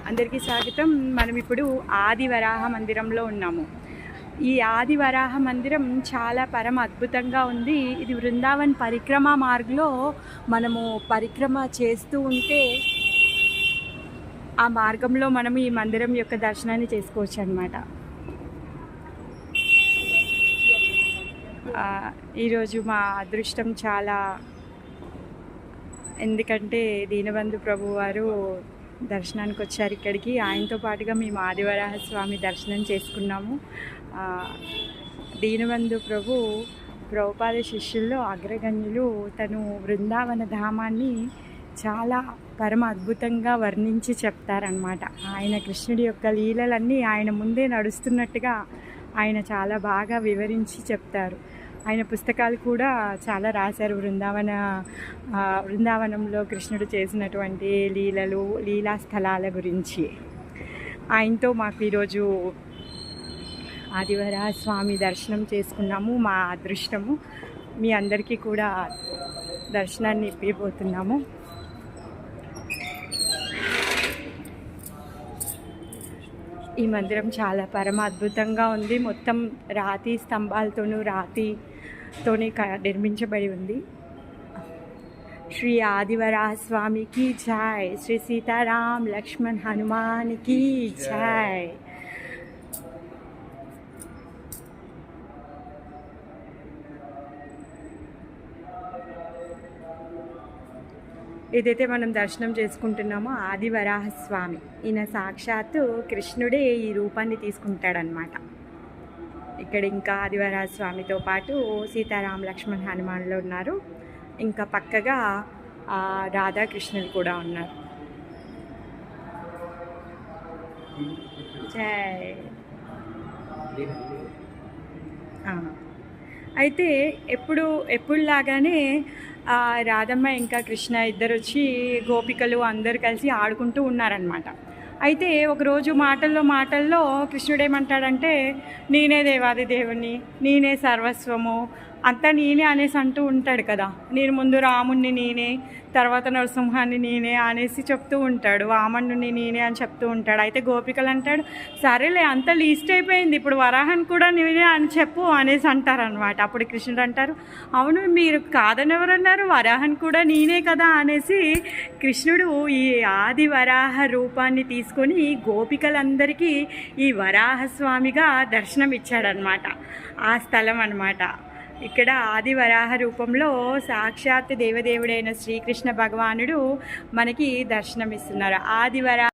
అందరికీ స్వాగతం. మనం ఇప్పుడు ఆది వరాహ మందిరంలో ఉన్నాము. ఈ ఆది వరాహ మందిరం చాలా పరమ అద్భుతంగా ఉంది. ఇది బృందావన్ పరిక్రమ మార్గంలో మనము పరిక్రమ చేస్తూ ఉంటే ఆ మార్గంలో మనము ఈ మందిరం యొక్క దర్శనాన్ని చేసుకోవచ్చు అన్నమాట. ఈరోజు మా అదృష్టం చాలా, ఎందుకంటే దీనబంధు ప్రభు వారు దర్శనానికి వచ్చారు ఇక్కడికి. ఆయనతో పాటుగా మేము ఆదివరాహ స్వామి దర్శనం చేసుకున్నాము. దీనబంధు ప్రభుపాద శిష్యుల్లో అగ్రగణ్యులు. తను బృందావన ధామాన్ని చాలా పరమ అద్భుతంగా వర్ణించి చెప్తారనమాట. ఆయన కృష్ణుడి యొక్క లీలలన్నీ ఆయన ముందే నడుస్తున్నట్టుగా ఆయన చాలా బాగా వివరించి చెప్తారు. ఆయన పుస్తకాలు కూడా చాలా రాశారు. బృందావనంలో కృష్ణుడు చేసినటువంటి లీలలు, లీలా స్థలాల గురించి. ఆయనతో మాకు ఈరోజు ఆదివరాహ స్వామి దర్శనం చేసుకున్నాము. మా అదృష్టము. మీ అందరికీ కూడా దర్శనాన్ని ఇప్పిపోతున్నాము. ఈ మందిరం చాలా పరమ అద్భుతంగా ఉంది. మొత్తం రాతి స్తంభాలతోనూ రాతితోనే నిర్మించబడి ఉంది. శ్రీ ఆదివరాహ స్వామికి జై. శ్రీ సీతారాం లక్ష్మణ్ హనుమాన్కి జై. ఏదైతే మనం దర్శనం చేసుకుంటున్నామో ఆది వరాహ స్వామి, ఈయన సాక్షాత్తు కృష్ణుడే ఈ రూపాన్ని తీసుకుంటాడనమాట. ఇక్కడ ఇంకా ఆది వరాహ స్వామితో పాటు సీతారాం లక్ష్మణ్ హనుమాన్లు ఉన్నారు. ఇంకా పక్కగా రాధాకృష్ణులు కూడా ఉన్నారు. జై. అయితే ఎప్పుడులాగానే రాధమ్మ ఇంకా కృష్ణ ఇద్దరు వచ్చి గోపికలు అందరు కలిసి ఆడుకుంటూ ఉన్నారనమాట. అయితే ఒకరోజు మాటల్లో కృష్ణుడు ఏమంటాడంటే, నేనే దేవాది దేవుని, నేనే సర్వస్వము, అంతా నేనే అనేసి అంటూ ఉంటాడు కదా. నేను ముందు రాముణ్ణి నేనే, తర్వాత నరసింహాన్ని నేనే అనేసి చెప్తూ ఉంటాడు. వామనుని నేనే అని చెప్తూ ఉంటాడు. అయితే గోపికలు అంటాడు, సరేలే అంత లీస్ట్ అయిపోయింది, ఇప్పుడు వరాహాన్ని కూడా నేనే అని చెప్పు అనేసి అంటారనమాట. అప్పుడు కృష్ణుడు అంటారు, అవును మీరు కాదని ఎవరన్నారు, వరాహాన్ని కూడా నేనే కదా అనేసి కృష్ణుడు ఈ ఆది వరాహ రూపాన్ని తీసుకొని గోపికలందరికీ ఈ వరాహస్వామిగా దర్శనం ఇచ్చాడనమాట. ఆ స్థలం అన్నమాట. ఇక్కడ ఆది వరాహ రూపంలో సాక్షాత్ దేవదేవుడైన శ్రీకృష్ణ భగవానుడు మనకి దర్శనమిస్తున్నారు. ఆది వరాహ